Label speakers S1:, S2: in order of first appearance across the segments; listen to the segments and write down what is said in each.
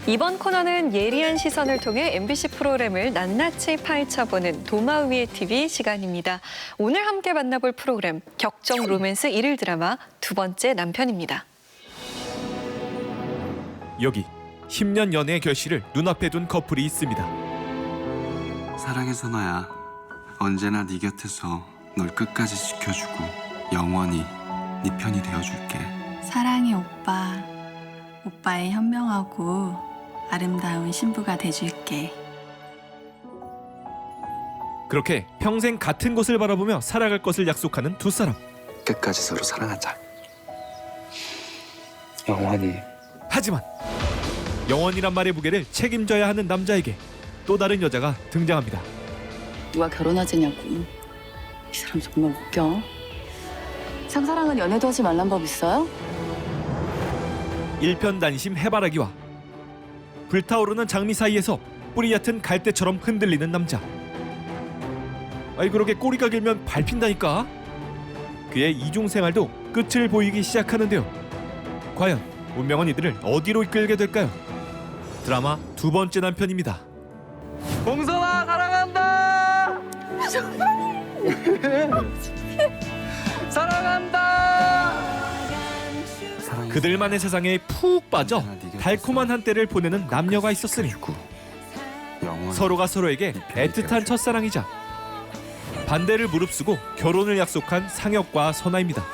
S1: 이번 코너는 예리한 시선을 통해 MBC 프로그램을 낱낱이 파헤쳐보는 도마 위의 TV 시간입니다. 오늘 함께 만나볼 프로그램 격정 로맨스 일일 드라마 두 번째 남편입니다.
S2: 여기 10년 연애의 결실을 눈앞에 둔 커플이 있습니다.
S3: 사랑해 선아야. 언제나 네 곁에서 널 끝까지 지켜주고 영원히 네 편이 되어줄게.
S4: 사랑해 오빠. 오빠의 현명하고 아름다운 신부가 돼줄게.
S2: 그렇게 평생 같은 곳을 바라보며 살아갈 것을 약속하는 두 사람.
S3: 끝까지 서로 사랑하자. 영원히.
S2: 하지만 영원이란 말의 무게를 책임져야 하는 남자에게 또 다른 여자가 등장합니다.
S4: 누가 결혼하자냐고. 이 사람 정말 웃겨. 쌍사랑은 연애도 하지 말란 법 있어요?
S2: 일편단심 해바라기와 불타오르는 장미 사이에서 뿌리 얕은 갈대처럼 흔들리는 남자. 아이 그렇게 꼬리가 길면 밟힌다니까. 그의 이중생활도 끝을 보이기 시작하는데요. 과연 운명은 이들을 어디로 이끌게 될까요? 드라마 두 번째 남편입니다.
S5: 봉선아 사랑한다. 사랑한다.
S2: 그들만의 세상에 푹 빠져 달콤한 한때를 보내는 남녀가 있었으니 서로가 서로에게 애틋한 첫사랑이자 반대를 무릅쓰고 결혼을 약속한 상혁과 선아입니다.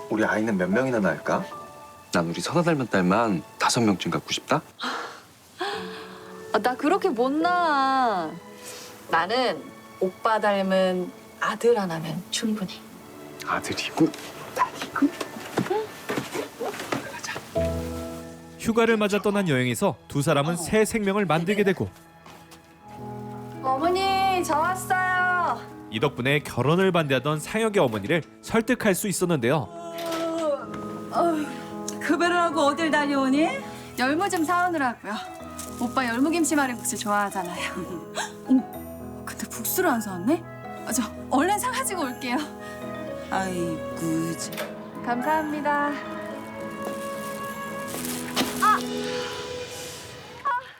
S3: 우리 아이는 몇 명이나 낳을까? 난 우리 선아 닮은 딸만 5명쯤 갖고 싶다.
S4: 나 그렇게 못 낳아. 나는 오빠 닮은 아들 하나면 충분히.
S3: 아들이고 딸이고.
S2: 휴가를 맞아 떠난 여행에서 두 사람은 새 생명을 만들게 되고
S4: 어머니 저 왔어요.
S2: 이 덕분에 결혼을 반대하던 상혁의 어머니를 설득할 수 있었는데요.
S6: 급여를 하고 어딜 다녀오니?
S4: 열무 좀 사오느라고요. 오빠 열무김치말이국수 좋아하잖아요. 근데 국수를 안 사왔네? 저 얼른 사가지고 올게요.
S6: 아이고 참.
S4: 감사합니다.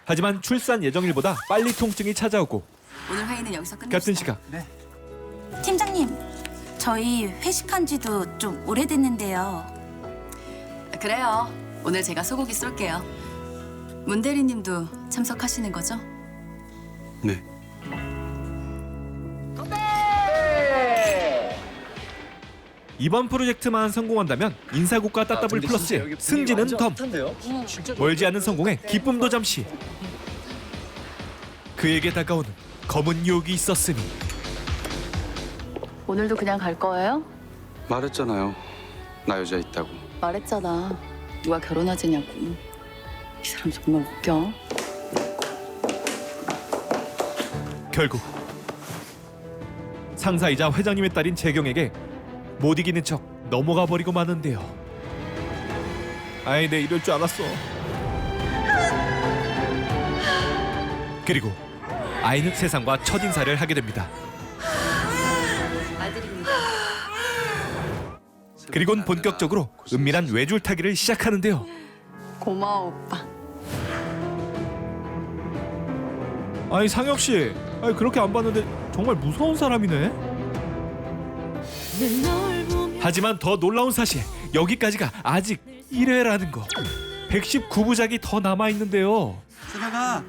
S2: 하지만 출산 예정일보다 빨리 통증이 찾아오고
S6: 오늘 회의는 여기서 끝냅시다.
S2: 같은 시각
S7: 팀장님, 저희 회식한 지도 좀 오래됐는데요.
S4: 그래요. 오늘 제가 소고기 쏠게요. 문 대리님도 참석하시는 거죠?
S3: 네.
S2: 이번 프로젝트만 성공한다면 인사고과 따따블 플러스의 승진은 덤. 멀지 않은 성공에 기쁨도 잠시. 그에게 다가오는 검은 유혹이 있었으니
S4: 오늘도 그냥 갈 거예요?
S3: 말했잖아요. 나 여자 있다고.
S4: 말했잖아. 누가 결혼하자냐고. 이 사람 정말 웃겨.
S2: 결국 상사이자 회장님의 딸인 재경에게 못 이기는 척 넘어가 버리고 마는데요. 아이 내 이럴 줄 알았어. 그리고 아이는 세상과 첫인사를 하게 됩니다.
S4: 아들입니다.
S2: 그리곤 본격적으로 은밀한 외줄타기를 시작하는데요.
S4: 고마워 오빠.
S2: 아니 상혁 씨, 아니 그렇게 안 봤는데 정말 무서운 사람이네. 하지만 더 놀라운 사실, 여기까지가 아직 1회라는 거. 119부작이 더 남아 있는데요.
S3: 선아가.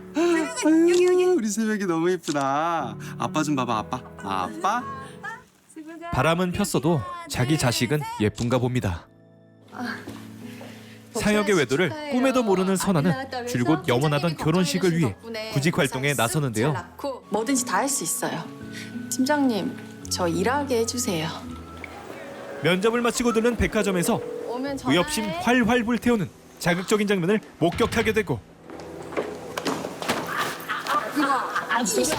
S3: 우리 새벽이 너무 예쁘다. 아빠 좀 봐봐 아빠. 아빠.
S2: 바람은 폈어도 자기 자식은 예쁜가 봅니다. 상혁의 외도를 꿈에도 모르는 선아는 줄곧 영원하던 결혼식을 위해 구직 활동에 나서는데요.
S4: 뭐든지 다 할 수 있어요. 팀장님, 저 일하게 해주세요.
S2: 면접을 마치고 들른 백화점에서
S4: 오면 전화해.
S2: 의협심 활활 불태우는 자극적인 장면을 목격하게 되고
S4: 진짜.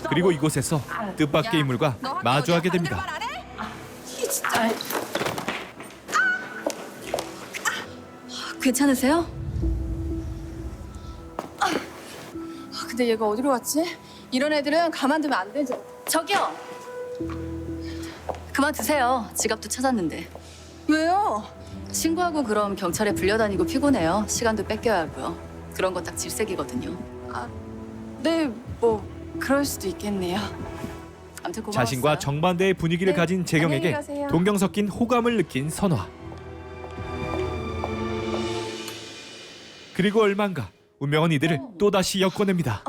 S2: 그리고 이곳에서 뜻밖의 인물과 마주하게 됩니다.
S4: 괜찮으세요? 근데 얘가 어디로 갔지? 이런 애들은 가만두면 안 되죠. 저기요. 그만 두세요. 지갑도 찾았는데. 왜요? 신고하고 그럼 경찰에 불려다니고 피곤해요. 시간도 뺏겨야 하고요. 그런 거 딱 질색이거든요. 네, 뭐 그럴 수도 있겠네요. 아무튼 고마웠어요.
S2: 자신과 정반대의 분위기를
S4: 네,
S2: 가진 재경에게
S4: 안녕히 가세요.
S2: 동경 섞인 호감을 느낀 선화. 그리고 얼마인가 운명은 이들을 또다시 엮어냅니다.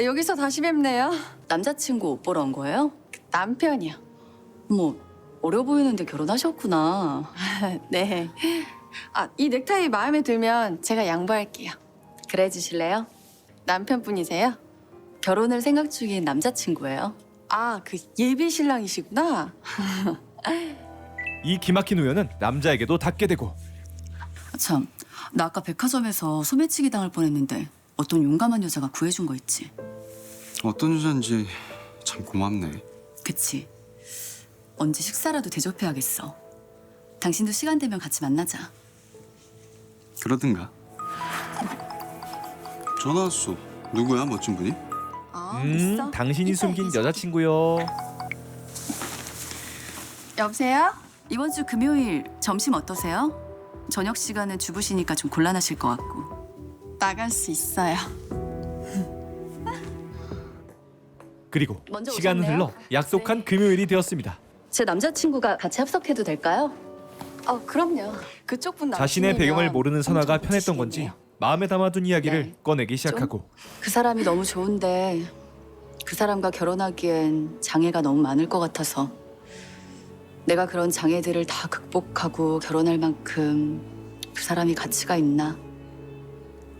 S4: 여기서 다시 뵙네요. 남자친구 옷 보러 온 거예요? 남편이요. 뭐 어려 보이는데 결혼하셨구나. 네. 이 넥타이 마음에 들면 제가 양보할게요. 그래 주실래요? 남편분이세요? 결혼을 생각 중인 남자친구예요. 그 예비 신랑이시구나.
S2: 이 기막힌 우연은 남자에게도 닿게 되고
S6: 참, 나 아까 백화점에서 소매치기 당할 뻔했는데 어떤 용감한 여자가 구해준 거 있지?
S3: 어떤 여잔지 참 고맙네.
S6: 그치? 언제 식사라도 대접해야겠어. 당신도 시간 되면 같이 만나자.
S3: 그러든가. 전화 왔어. 누구야, 멋진 분이?
S4: 있어?
S2: 당신이
S4: 이따
S2: 숨긴
S4: 얘기해.
S2: 여자친구요.
S4: 여보세요?
S6: 이번 주 금요일 점심 어떠세요? 저녁 시간은 주부시니까 좀 곤란하실 것 같고.
S4: 나갈 수 있어요.
S2: 그리고
S4: 먼저
S2: 시간은
S4: 오셨네요.
S2: 흘러 약속한 금요일이 되었습니다.
S4: 제 남자친구가 같이 합석해도 될까요? 그럼요. 그쪽 분
S2: 자신의 배경을 모르는 선화가 편했던 건지 마음에 담아둔 이야기를
S4: 네.
S2: 꺼내기 시작하고
S4: 그 사람이 너무 좋은데 그 사람과 결혼하기엔 장애가 너무 많을 것 같아서 내가 그런 장애들을 다 극복하고 결혼할 만큼 그 사람이 가치가 있나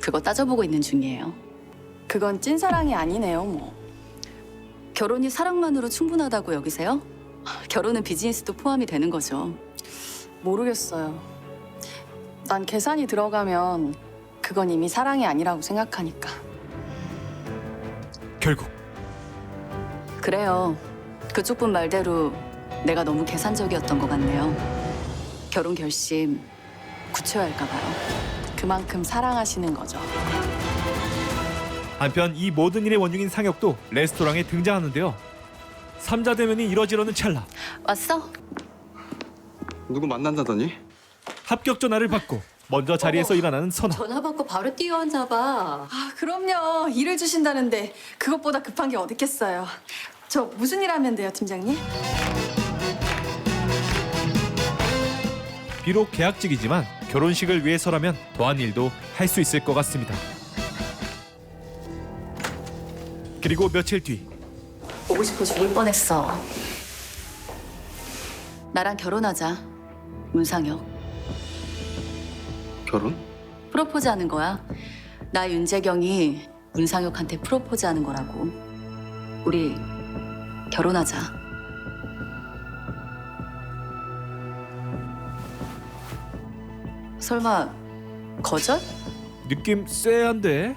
S4: 그거 따져보고 있는 중이에요. 그건 찐사랑이 아니네요, 뭐. 결혼이 사랑만으로 충분하다고 여기세요? 결혼은 비즈니스도 포함이 되는 거죠. 모르겠어요. 난 계산이 들어가면 그건 이미 사랑이 아니라고 생각하니까.
S2: 결국
S4: 그래요. 그쪽 분 말대로 내가 너무 계산적이었던 것 같네요. 결혼 결심 굳혀야 할까 봐요. 그만큼 사랑하시는 거죠.
S2: 한편 이 모든 일의 원흉인 상혁도 레스토랑에 등장하는데요. 삼자 대면이 이뤄지려는 찰나
S4: 왔어?
S3: 누구 만난다더니?
S2: 합격 전화를 받고 먼저 자리에서 일어나는 선화.
S8: 전화 받고 바로 뛰어왔나 봐.
S4: 그럼요. 일을 주신다는데 그것보다 급한 게 어딨겠어요. 저 무슨 일 하면 돼요, 팀장님?
S2: 비록 계약직이지만 결혼식을 위해서라면 더한 일도 할 수 있을 것 같습니다. 그리고 며칠 뒤
S4: 보고 싶어 죽을 뻔했어. 나랑 결혼하자, 문상혁.
S3: 결혼?
S4: 프로포즈 하는 거야. 나 윤재경이 문상혁한테 프로포즈 하는 거라고. 우리 결혼하자. 설마 거절?
S2: 느낌 쎄한데?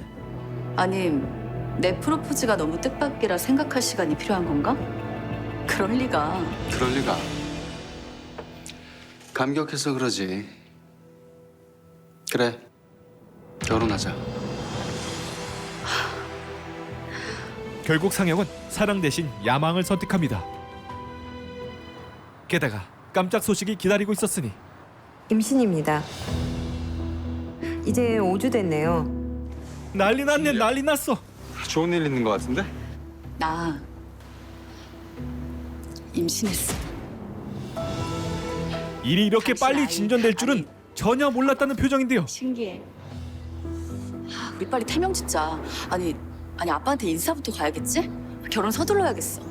S4: 아니, 내 프로포즈가 너무 뜻밖이라 생각할 시간이 필요한 건가? 그럴 리가.
S3: 그럴 리가. 감격해서 그러지. 그래, 결혼하자.
S2: 결국 상혁은 사랑 대신 야망을 선택합니다. 게다가 깜짝 소식이 기다리고 있었으니
S9: 임신입니다. 이제 5주 됐네요.
S2: 난리 났네. 난리 났어.
S3: 좋은 일 있는 것 같은데?
S4: 나 임신했어.
S2: 일이 이렇게 빨리 진전될 줄은 전혀 몰랐다는 표정인데요.
S4: 신기해. 우리 빨리 태명 짓자. 아니 아빠한테 인사부터 가야겠지? 결혼 서둘러야겠어.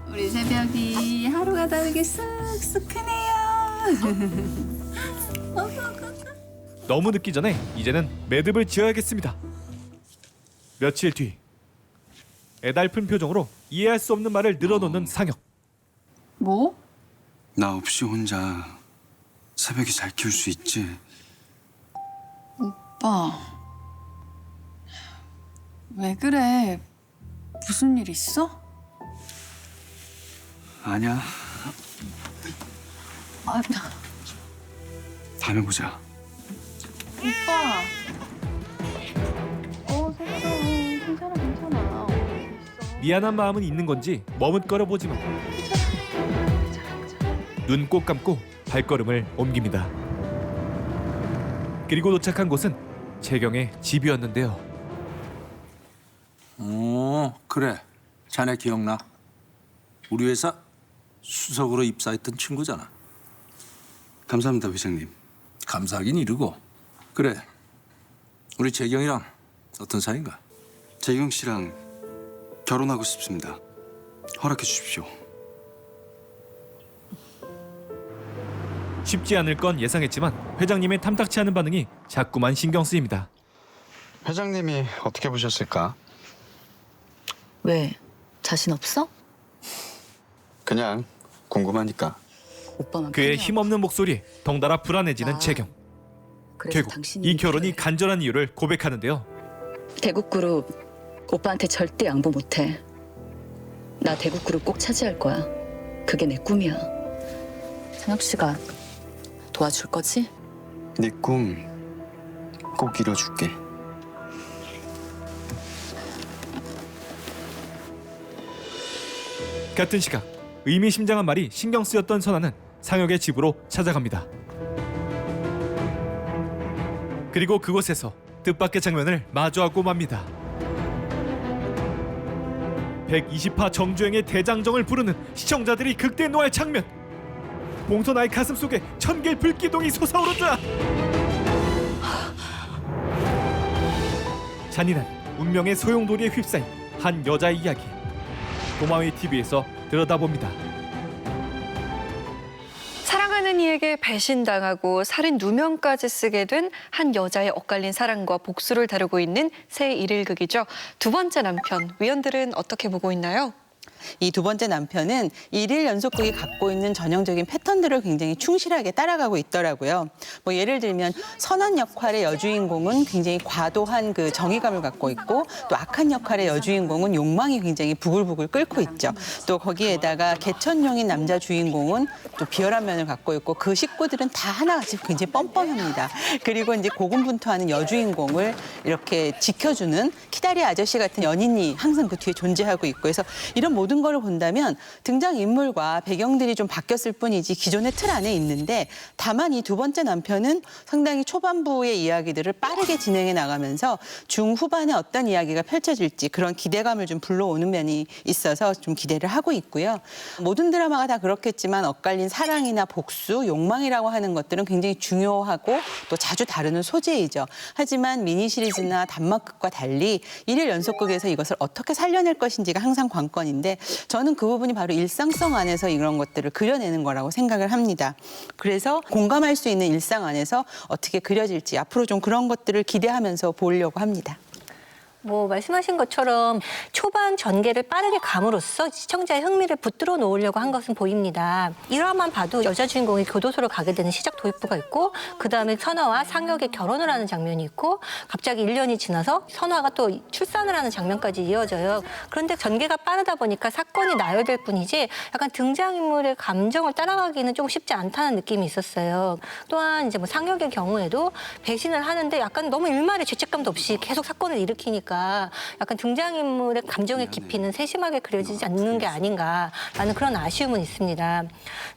S6: 우리 새벽이 하루가 다르게 쓱쓱 크네요.
S2: 너무 늦기 전에 이제는 매듭을 지어야겠습니다. 며칠 뒤 애달픈 표정으로 이해할 수 없는 말을 늘어놓는 상혁.
S4: 뭐?
S3: 나 없이 혼자 새벽이 잘 키울 수 있지?
S4: 오빠. 왜 그래? 무슨 일 있어?
S3: 아니야.
S4: 아,
S3: 다음에 보자.
S4: 오빠. 괜찮아.
S2: 미안한 마음은 있는 건지 머뭇거려 보지만 눈 꼭 감고 발걸음을 옮깁니다. 그리고 도착한 곳은 재경의 집이었는데요.
S10: 그래. 자네 기억나? 우리 회사 수석으로 입사했던 친구잖아.
S3: 감사합니다, 회장님.
S10: 감사하긴 이르고. 그래. 우리 재경이랑 어떤 사이인가?
S3: 재경 씨랑 결혼하고 싶습니다. 허락해 주십시오.
S2: 쉽지 않을 건 예상했지만 회장님의 탐탁치 않은 반응이 자꾸만 신경 쓰입니다.
S3: 회장님이 어떻게 보셨을까?
S4: 왜? 자신 없어?
S3: 그냥 궁금하니까.
S4: 오빠만
S2: 그의
S4: 편이야.
S2: 힘없는 목소리에 덩달아 불안해지는
S4: 나
S2: 재경.
S4: 그래서
S2: 결국
S4: 당신이
S2: 이 결혼이
S4: 필요해.
S2: 간절한 이유를 고백하는데요.
S4: 대국그룹 오빠한테 절대 양보 못해. 나 대국그룹 꼭 차지할 거야. 그게 내 꿈이야. 찬혁 씨가 도와줄 거지?
S3: 네 꿈 꼭 이뤄줄게.
S2: 같은 시각 의미심장한 말이 신경 쓰였던 선아는 상혁의 집으로 찾아갑니다. 그리고 그곳에서 뜻밖의 장면을 마주하고 맙니다. 120화 정주행의 대장정을 부르는 시청자들이 극대노할 장면. 봉선아의 가슴 속에 천개의 불기둥이 솟아오르자 잔인한 운명의 소용돌이에 휩싸인 한 여자의 이야기. 도마위 TV에서 들여다봅니다.
S1: 사랑하는 이에게 배신당하고 살인 누명까지 쓰게 된 한 여자의 엇갈린 사랑과 복수를 다루고 있는 새 일일극이죠. 두 번째 남편, 위원들은 어떻게 보고 있나요?
S11: 이 두 번째 남편은 일일 연속극이 갖고 있는 전형적인 패턴들을 굉장히 충실하게 따라가고 있더라고요. 뭐 예를 들면 선한 역할의 여주인공은 굉장히 과도한 그 정의감을 갖고 있고, 또 악한 역할의 여주인공은 욕망이 굉장히 부글부글 끓고 있죠. 또 거기에다가 개천용인 남자 주인공은 또 비열한 면을 갖고 있고, 그 식구들은 다 하나같이 굉장히 뻔뻔합니다. 그리고 이제 고군분투하는 여주인공을 이렇게 지켜주는 키다리 아저씨 같은 연인이 항상 그 뒤에 존재하고 있고 해서 이런 모든 걸 본다면 등장인물과 배경들이 좀 바뀌었을 뿐이지 기존의 틀 안에 있는데, 다만 이 두 번째 남편은 상당히 초반부의 이야기들을 빠르게 진행해 나가면서 중후반에 어떤 이야기가 펼쳐질지 그런 기대감을 좀 불러오는 면이 있어서 좀 기대를 하고 있고요. 모든 드라마가 다 그렇겠지만 엇갈린 사랑이나 복수, 욕망이라고 하는 것들은 굉장히 중요하고 또 자주 다루는 소재이죠. 하지만 미니 시리즈나 단막극과 달리 일일 연속극에서 이것을 어떻게 살려낼 것인지가 항상 관건인데, 저는 그 부분이 바로 일상성 안에서 이런 것들을 그려내는 거라고 생각을 합니다. 그래서 공감할 수 있는 일상 안에서 어떻게 그려질지 앞으로 좀 그런 것들을 기대하면서 보려고 합니다.
S8: 뭐 말씀하신 것처럼 초반 전개를 빠르게 감으로써 시청자의 흥미를 붙들어 놓으려고 한 것은 보입니다. 1화만 봐도 여자 주인공이 교도소를 가게 되는 시작 도입부가 있고, 그다음에 선화와 상혁이 결혼을 하는 장면이 있고, 갑자기 1년이 지나서 선화가 또 출산을 하는 장면까지 이어져요. 그런데 전개가 빠르다 보니까 사건이 나열될 뿐이지 약간 등장인물의 감정을 따라가기는 좀 쉽지 않다는 느낌이 있었어요. 또한 이제 뭐 상혁의 경우에도 배신을 하는데 약간 너무 일말의 죄책감도 없이 계속 사건을 일으키니까 약간 등장인물의 감정의 깊이는 세심하게 그려지지 않는 게 아닌가라는 그런 아쉬움은 있습니다.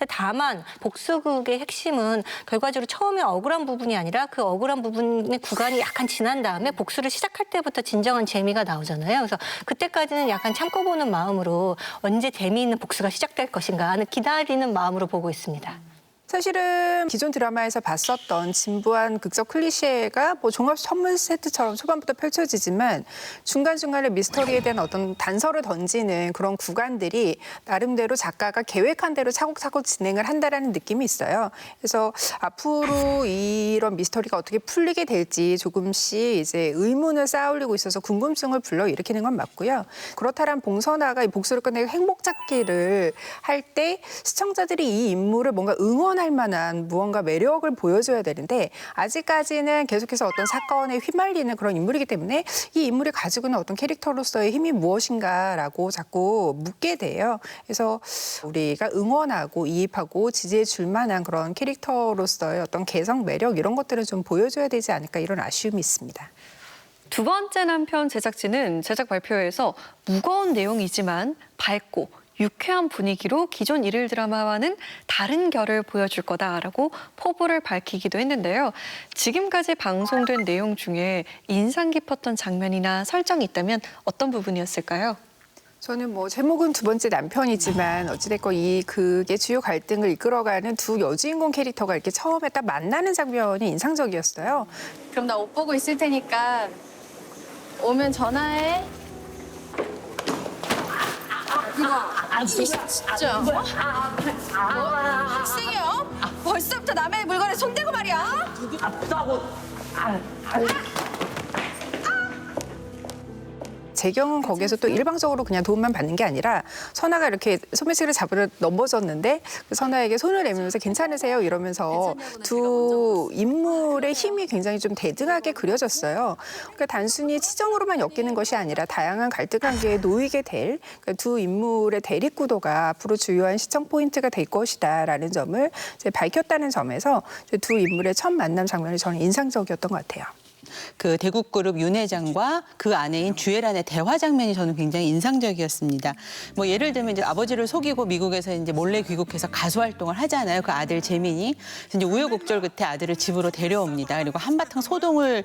S8: 다만 복수극의 핵심은 결과적으로 처음에 억울한 부분이 아니라 그 억울한 부분의 구간이 약간 지난 다음에 복수를 시작할 때부터 진정한 재미가 나오잖아요. 그래서 그때까지는 약간 참고 보는 마음으로 언제 재미있는 복수가 시작될 것인가 하는 기다리는 마음으로 보고 있습니다.
S12: 사실은 기존 드라마에서 봤었던 진부한 극적 클리셰가 뭐 종합 선물 세트처럼 초반부터 펼쳐지지만 중간중간에 미스터리에 대한 어떤 단서를 던지는 그런 구간들이 나름대로 작가가 계획한 대로 차곡차곡 진행을 한다라는 느낌이 있어요. 그래서 앞으로 이런 미스터리가 어떻게 풀리게 될지 조금씩 이제 의문을 쌓아올리고 있어서 궁금증을 불러일으키는 건 맞고요. 그렇다면 봉선아가 이 복수를 끝내고 행복 찾기를 할 때 시청자들이 이 인물을 뭔가 응원할 만한 무언가 매력을 보여줘야 되는데, 아직까지는 계속해서 어떤 사건에 휘말리는 그런 인물이기 때문에 이 인물이 가지고 있는 어떤 캐릭터로서의 힘이 무엇인가라고 자꾸 묻게 돼요. 그래서 우리가 응원하고 이입하고 지지해 줄 만한 그런 캐릭터로서의 어떤 개성, 매력 이런 것들을 좀 보여줘야 되지 않을까, 이런 아쉬움이 있습니다.
S1: 두 번째 남편 제작진은 제작 발표회에서 무거운 내용이지만 밝고 유쾌한 분위기로 기존 일일 드라마와는 다른 결을 보여줄 거다라고 포부를 밝히기도 했는데요. 지금까지 방송된 내용 중에 인상 깊었던 장면이나 설정이 있다면 어떤 부분이었을까요?
S12: 저는 뭐 제목은 두 번째 남편이지만 어찌됐건 이 극의 주요 갈등을 이끌어가는 두 여주인공 캐릭터가 이렇게 처음에 딱 만나는 장면이 인상적이었어요.
S4: 그럼 나 옷 보고 있을 테니까 오면 전화해. 진짜. 학생이요? 벌써부터 남의 물건에 손대고 말이야.
S12: 재경은 거기에서 또 일방적으로 그냥 도움만 받는 게 아니라 선아가 이렇게 소매치기를 잡으려 넘어졌는데 그 선아에게 손을 내밀면서 괜찮으세요? 이러면서 두 인물의 힘이 굉장히 좀 대등하게 그려졌어요. 그러니까 단순히 치정으로만 엮이는 것이 아니라 다양한 갈등 관계에 놓이게 될 두 인물의 대립구도가 앞으로 주요한 시청 포인트가 될 것이다라는 점을 이제 밝혔다는 점에서 이제 두 인물의 첫 만남 장면이 저는 인상적이었던 것 같아요.
S11: 그 대국그룹 윤 회장과 그 아내인 주애란의 대화 장면이 저는 굉장히 인상적이었습니다. 뭐 예를 들면 이제 아버지를 속이고 미국에서 이제 몰래 귀국해서 가수 활동을 하잖아요. 그 아들 재민이. 그래서 이제 우여곡절 끝에 아들을 집으로 데려옵니다. 그리고 한바탕 소동을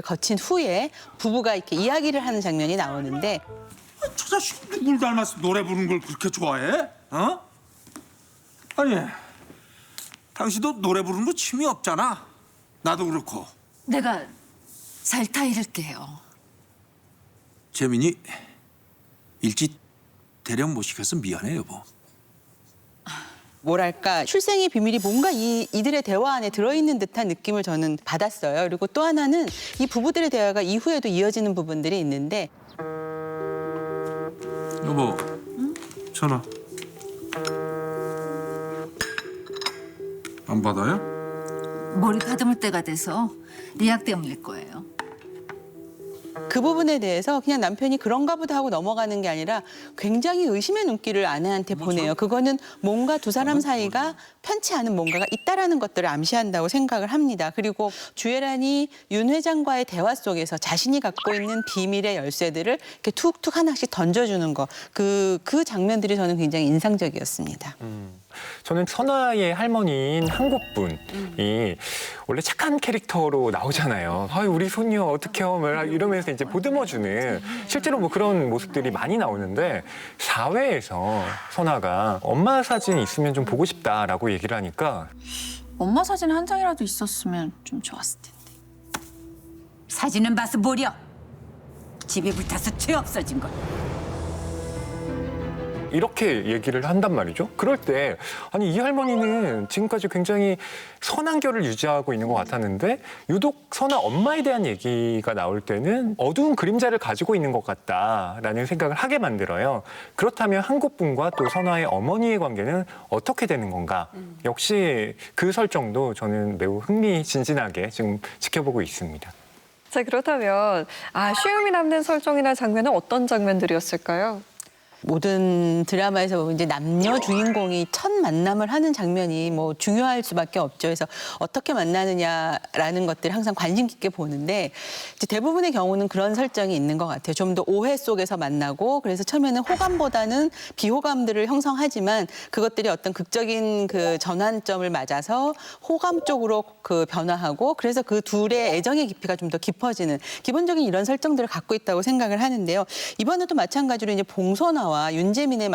S11: 거친 후에 부부가 이렇게 이야기를 하는 장면이 나오는데
S10: 저 자식 누굴 닮아서 노래 부르는 걸 그렇게 좋아해? 어? 아니, 당신도 노래 부르는 거 취미 없잖아. 나도 그렇고.
S4: 내가 잘 타이를게요.
S10: 재민이 일찍 대령 못 시켜서 미안해 여보.
S11: 뭐랄까 출생의 비밀이 뭔가 이들의 대화 안에 들어있는 듯한 느낌을 저는 받았어요. 그리고 또 하나는 이 부부들의 대화가 이후에도 이어지는 부분들이 있는데
S10: 여보, 전화. 안 받아요?
S4: 머리 다듬을 때가 돼서 리약 때문일 거예요.
S11: 그 부분에 대해서 그냥 남편이 그런가 보다 하고 넘어가는 게 아니라 굉장히 의심의 눈길을 아내한테 보내요. 그거는 뭔가 두 사람 사이가 편치 않은 뭔가가 있다라는 것들을 암시한다고 생각을 합니다. 그리고 주애란이 윤 회장과의 대화 속에서 자신이 갖고 있는 비밀의 열쇠들을 이렇게 툭툭 하나씩 던져주는 거. 그 장면들이 저는 굉장히 인상적이었습니다.
S13: 저는 선아의 할머니인 한국분이 원래 착한 캐릭터로 나오잖아요. 아유, 우리 손녀 어떡해요? 이러면서 이제 보듬어주는 실제로 뭐 그런 모습들이 많이 나오는데 사회에서 선아가 엄마 사진 있으면 좀 보고 싶다라고 얘기를 하니까
S7: 엄마 사진 한 장이라도 있었으면 좀 좋았을 텐데.
S14: 사진은 봐서 뭐려? 집에 불타서 죄 없어진 걸.
S13: 이렇게 얘기를 한단 말이죠. 그럴 때 아니 이 할머니는 지금까지 굉장히 선한 결을 유지하고 있는 것 같았는데 유독 선아 엄마에 대한 얘기가 나올 때는 어두운 그림자를 가지고 있는 것 같다라는 생각을 하게 만들어요. 그렇다면 한국분과 또 선아의 어머니의 관계는 어떻게 되는 건가? 역시 그 설정도 저는 매우 흥미진진하게 지금 지켜보고 있습니다.
S1: 자, 그렇다면 아쉬움이 남는 설정이나 장면은 어떤 장면들이었을까요?
S11: 모든 드라마에서 보면 이제 남녀 주인공이 첫 만남을 하는 장면이 뭐 중요할 수밖에 없죠. 그래서 어떻게 만나느냐라는 것들을 항상 관심 깊게 보는데 이제 대부분의 경우는 그런 설정이 있는 것 같아요. 좀 더 오해 속에서 만나고 그래서 처음에는 호감보다는 비호감들을 형성하지만 그것들이 어떤 극적인 그 전환점을 맞아서 호감 쪽으로 변화하고 그래서 그 둘의 애정의 깊이가 좀 더 깊어지는 기본적인 이런 설정들을 갖고 있다고 생각을 하는데요. 이번에도 마찬가지로 이제 봉선아와 윤재민의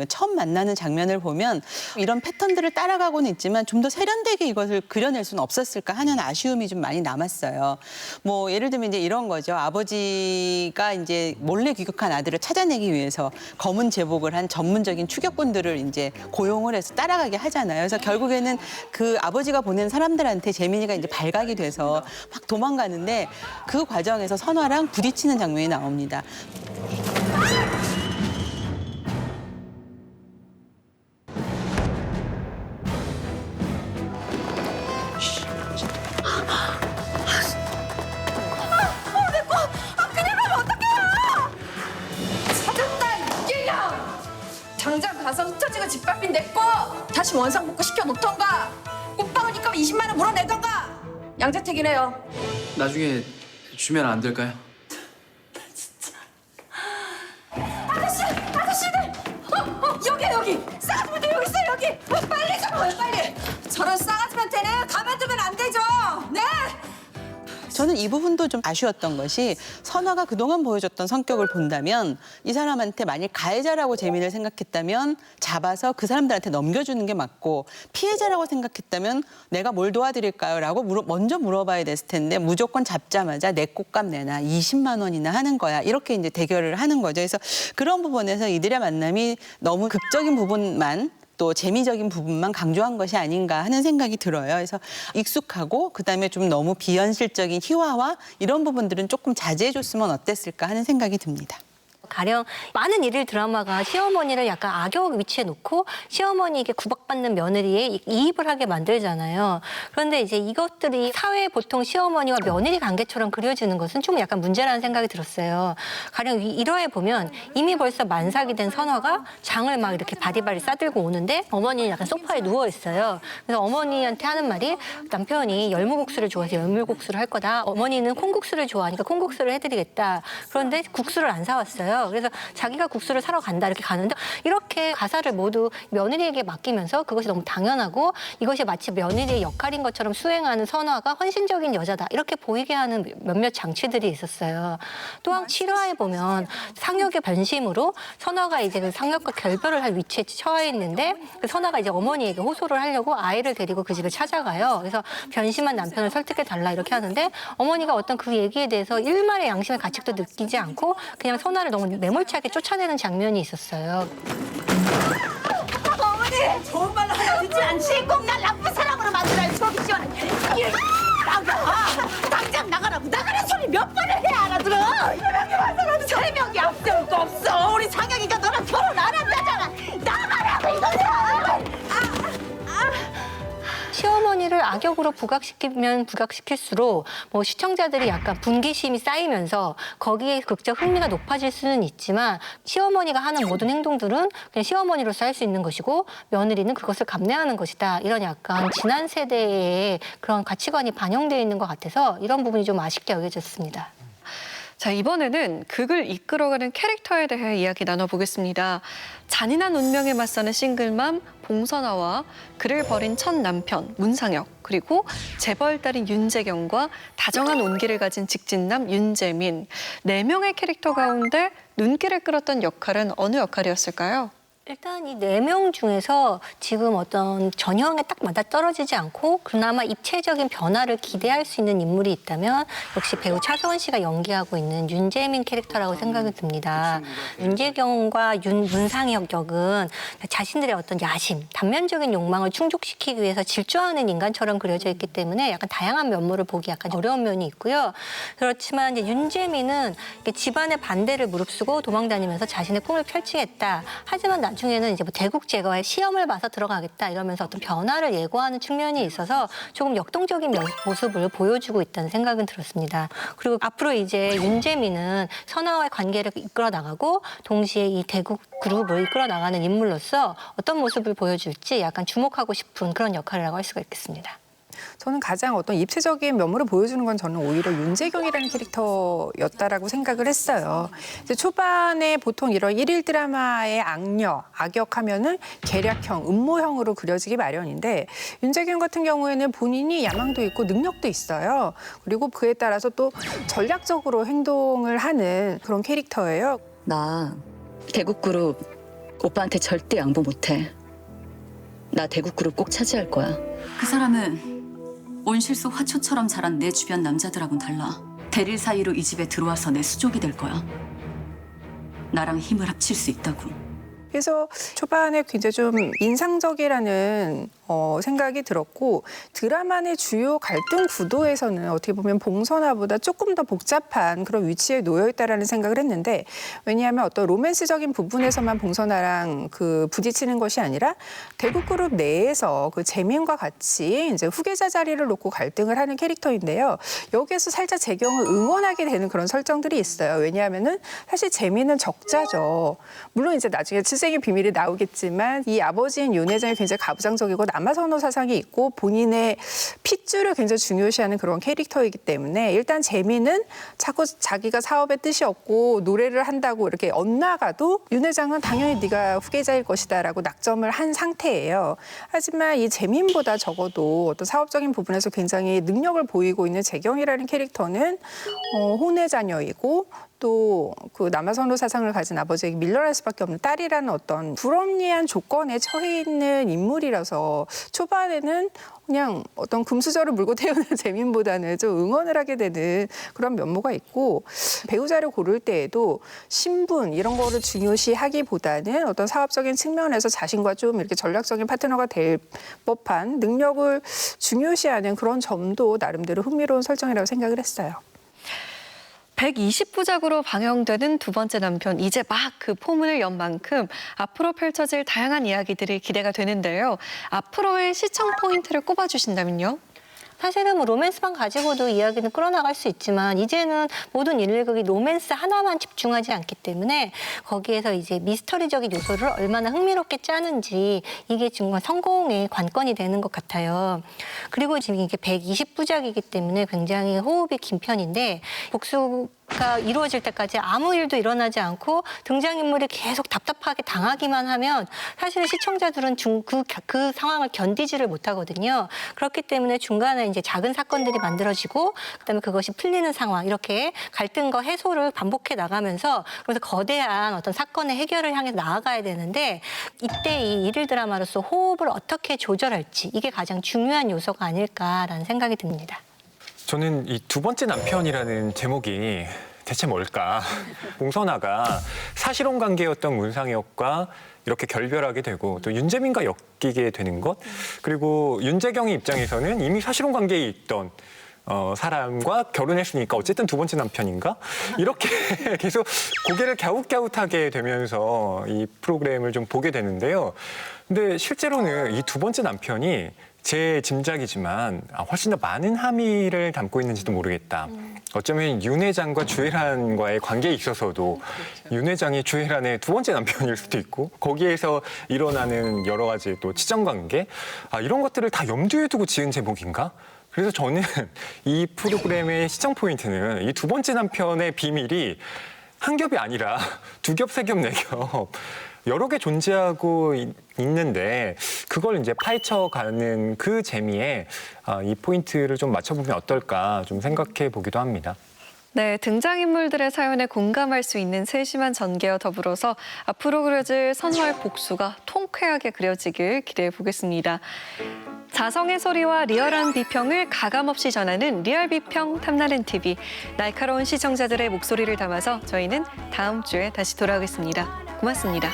S11: 처음 만나는 장면을 보면 이런 패턴들을 따라가고는 있지만 좀 더 세련되게 이것을 그려낼 수는 없었을까 하는 아쉬움이 좀 많이 남았어요. 뭐 예를 들면 이제 이런 거죠. 아버지가 이제 몰래 귀국한 아들을 찾아내기 위해서 검은 제복을 한 전문적인 추격꾼들을 이제 고용을 해서 따라가게 하잖아요. 그래서 결국에는 그 아버지가 보낸 사람들한테 재민이가 이제 발각이 돼서 막 도망가는데 그 과정에서 선화랑 부딪히는 장면이 나옵니다.
S4: 당장 가서 흩어지고 집밥인 냈고 다시 원상복구 시켜놓던가 꽃방울니까 20만 원 물어내던가 양재택이래요.
S5: 나중에 주면 안 될까요?
S4: 아저씨들 여기
S14: 새끼! 빨리 좀 와요, 빨리! 저런 싸가지한테는 가만두면 안 되죠! 네!
S11: 저는 이 부분도 좀 아쉬웠던 것이 선화가 그동안 보여줬던 성격을 본다면 이 사람한테 만일 가해자라고 재민을 생각했다면 잡아서 그 사람들한테 넘겨주는 게 맞고 피해자라고 생각했다면 내가 뭘 도와드릴까요? 라고 먼저 물어봐야 됐을 텐데 무조건 잡자마자 내 꽃값 내놔 20만 원이나 하는 거야. 이렇게 이제 대결을 하는 거죠. 그래서 그런 부분에서 이들의 만남이 너무 극적인 부분만 또 재미적인 부분만 강조한 것이 아닌가 하는 생각이 들어요. 그래서 익숙하고 그다음에 좀 너무 비현실적인 희화화 이런 부분들은 조금 자제해줬으면 어땠을까 하는 생각이 듭니다.
S8: 가령 많은 일일 드라마가 시어머니를 약간 악역 위치에 놓고 시어머니에게 구박받는 며느리에 이입을 하게 만들잖아요. 그런데 이제 이것들이 사회에 보통 시어머니와 며느리 관계처럼 그려지는 것은 좀 약간 문제라는 생각이 들었어요. 가령 1화에 보면 이미 벌써 만삭이 된 선화가 장을 막 이렇게 바리바리 싸들고 오는데 어머니는 약간 소파에 누워 있어요. 그래서 어머니한테 하는 말이 남편이 열무국수를 좋아해서 열무국수를 할 거다. 어머니는 콩국수를 좋아하니까 콩국수를 해드리겠다. 그런데 국수를 안 사왔어요. 그래서 자기가 국수를 사러 간다 이렇게 가는데 이렇게 가사를 모두 며느리에게 맡기면서 그것이 너무 당연하고 이것이 마치 며느리의 역할인 것처럼 수행하는 선화가 헌신적인 여자다 이렇게 보이게 하는 몇몇 장치들이 있었어요. 또한 7화에 보면 상역의 변심으로 선화가 이제 그 상역과 결별을 할 위치에 처해 있는데 그 선화가 이제 어머니에게 호소를 하려고 아이를 데리고 그 집을 찾아가요. 그래서 변심한 남편을 설득해 달라 이렇게 하는데 어머니가 어떤 그 얘기에 대해서 일말의 양심의 가책도 느끼지 않고 그냥 선화를 너무 매몰차게 쫓아내는 장면이 있었어요.
S14: 어머니! 좋은 말로 하나 듣지 않지? 꼭 날 나쁜 사람으로 만들어야 속이 시원해. 나가! 당장 나가라고! 나가라는 소리 몇 번을 해야 알아들어! 3명이 와서라도 3명이 앞세울 거 없어! 우리 장혁이가 너랑 결혼 안 한다잖아! 나가라고 이거야!
S8: 시어머니를 악역으로 부각시키면 부각시킬수록 뭐 시청자들이 약간 분기심이 쌓이면서 거기에 극적 흥미가 높아질 수는 있지만 시어머니가 하는 모든 행동들은 그냥 시어머니로서 할 수 있는 것이고 며느리는 그것을 감내하는 것이다. 이런 약간 지난 세대의 그런 가치관이 반영되어 있는 것 같아서 이런 부분이 좀 아쉽게 여겨졌습니다.
S1: 자, 이번에는 극을 이끌어가는 캐릭터에 대해 이야기 나눠보겠습니다. 잔인한 운명에 맞서는 싱글맘 봉선화와 그를 버린 첫 남편 문상혁 그리고 재벌 딸인 윤재경과 다정한 온기를 가진 직진남 윤재민 4명의 캐릭터 가운데 눈길을 끌었던 역할은 어느 역할이었을까요?
S8: 일단 이 4명 중에서 지금 어떤 전형에 딱 맞아떨어지지 않고 그나마 입체적인 변화를 기대할 수 있는 인물이 있다면 역시 배우 차서원 씨가 연기하고 있는 윤재민 캐릭터라고 생각이 듭니다. 윤재경과 문상혁 역은 자신들의 어떤 야심, 단면적인 욕망을 충족시키기 위해서 질주하는 인간처럼 그려져 있기 때문에 약간 다양한 면모를 보기 약간 어려운 면이 있고요. 그렇지만 이제 윤재민은 집안의 반대를 무릅쓰고 도망다니면서 자신의 꿈을 펼치겠다. 하지만 나중에는 이제 뭐 대국 제거에 시험을 봐서 들어가겠다 이러면서 어떤 변화를 예고하는 측면이 있어서 조금 역동적인 모습을 보여주고 있다는 생각은 들었습니다. 그리고 앞으로 이제 윤재민은 선화와의 관계를 이끌어 나가고 동시에 이 대국 그룹을 이끌어 나가는 인물로서 어떤 모습을 보여줄지 약간 주목하고 싶은 그런 역할이라고 할 수가 있겠습니다.
S12: 저는 가장 어떤 입체적인 면모를 보여주는 건 저는 오히려 윤재경이라는 캐릭터였다라고 생각을 했어요. 이제 초반에 보통 이런 일일 드라마의 악역하면은 계략형, 음모형으로 그려지기 마련인데 윤재경 같은 경우에는 본인이 야망도 있고 능력도 있어요. 그리고 그에 따라서 또 전략적으로 행동을 하는 그런 캐릭터예요.
S4: 나 대국그룹 오빠한테 절대 양보 못해. 나 대국그룹 꼭 차지할 거야.
S6: 그 사람은 온실속 화초처럼 자란 내 주변 남자들하고는 달라. 대릴 사이로 이 집에 들어와서 내 수족이 될 거야. 나랑 힘을 합칠 수 있다고.
S12: 그래서 초반에 굉장히 좀 인상적이라는 생각이 들었고 드라마 내 주요 갈등 구도에서는 어떻게 보면 봉선화보다 조금 더 복잡한 그런 위치에 놓여 있다라는 생각을 했는데 왜냐하면 어떤 로맨스적인 부분에서만 봉선화랑 그 부딪히는 것이 아니라 대국그룹 내에서 그 재민과 같이 이제 후계자 자리를 놓고 갈등을 하는 캐릭터인데요. 여기에서 살짝 재경을 응원하게 되는 그런 설정들이 있어요. 왜냐하면은 사실 재민은 적자죠. 물론 이제 나중에 희생의 비밀이 나오겠지만 이 아버지인 윤 회장이 굉장히 가부장적이고 남아선호 사상이 있고 본인의 핏줄을 굉장히 중요시하는 그런 캐릭터이기 때문에 일단 재미는 자꾸 자기가 사업에 뜻이 없고 노래를 한다고 이렇게 엇나가도 윤 회장은 당연히 네가 후계자일 것이다라고 낙점을 한 상태예요. 하지만 이 재민보다 적어도 어떤 사업적인 부분에서 굉장히 능력을 보이고 있는 재경이라는 캐릭터는 혼외 자녀이고 또 그 남아선호 사상을 가진 아버지에게 밀려날 수밖에 없는 딸이라는 어떤 불합리한 조건에 처해 있는 인물이라서 초반에는 그냥 어떤 금수저를 물고 태우는 재민보다는 좀 응원을 하게 되는 그런 면모가 있고 배우자를 고를 때에도 신분 이런 거를 중요시하기보다는 어떤 사업적인 측면에서 자신과 좀 이렇게 전략적인 파트너가 될 법한 능력을 중요시하는 그런 점도 나름대로 흥미로운 설정이라고 생각을 했어요.
S1: 120부작으로 방영되는 두 번째 남편, 이제 막 그 포문을 연 만큼 앞으로 펼쳐질 다양한 이야기들이 기대가 되는데요. 앞으로의 시청 포인트를 꼽아주신다면요?
S8: 사실은 뭐 로맨스만 가지고도 이야기는 끌어나갈 수 있지만 이제는 모든 119이 로맨스 하나만 집중하지 않기 때문에 거기에서 이제 미스터리적인 요소를 얼마나 흥미롭게 짜는지 이게 정말 성공의 관건이 되는 것 같아요. 그리고 지금 이게 120부작이기 때문에 굉장히 호흡이 긴 편인데 복수가 이루어질 때까지 아무 일도 일어나지 않고 등장인물이 계속 답답하게 당하기만 하면 사실은 시청자들은 그 상황을 견디지를 못하거든요. 그렇기 때문에 중간에 이제 작은 사건들이 만들어지고 그다음에 그것이 풀리는 상황 이렇게 갈등과 해소를 반복해 나가면서 그래서 거대한 어떤 사건의 해결을 향해 나아가야 되는데 이때 이 일일 드라마로서 호흡을 어떻게 조절할지 이게 가장 중요한 요소가 아닐까라는 생각이 듭니다.
S13: 저는 이 두 번째 남편이라는 제목이 대체 뭘까? 봉선아가 사실혼 관계였던 문상혁과 이렇게 결별하게 되고 또 윤재민과 엮이게 되는 것 그리고 윤재경의 입장에서는 이미 사실혼 관계에 있던 사람과 결혼했으니까 어쨌든 두 번째 남편인가? 이렇게 계속 고개를 갸웃갸웃하게 되면서 이 프로그램을 좀 보게 되는데요. 근데 실제로는 이 두 번째 남편이 제 짐작이지만 훨씬 더 많은 함의를 담고 있는지도 모르겠다. 어쩌면 윤 회장과 주혜란과의 관계에 있어서도 윤 회장이 주혜란의 두 번째 남편일 수도 있고 거기에서 일어나는 여러 가지 또 치정관계 이런 것들을 다 염두에 두고 지은 제목인가? 그래서 저는 이 프로그램의 시청 포인트는 이 두 번째 남편의 비밀이 한 겹이 아니라 두 겹, 세 겹, 네 겹 여러 개 존재하고 있는데 그걸 이제 파헤쳐가는 그 재미에 이 포인트를 좀 맞춰보면 어떨까 좀 생각해 보기도 합니다.
S1: 네, 등장인물들의 사연에 공감할 수 있는 세심한 전개와 더불어서 앞으로 그려질 선화의 복수가 통쾌하게 그려지길 기대해 보겠습니다. 자성의 소리와 리얼한 비평을 가감없이 전하는 리얼 비평 탐나는 TV. 날카로운 시청자들의 목소리를 담아서 저희는 다음 주에 다시 돌아오겠습니다. 고맙습니다.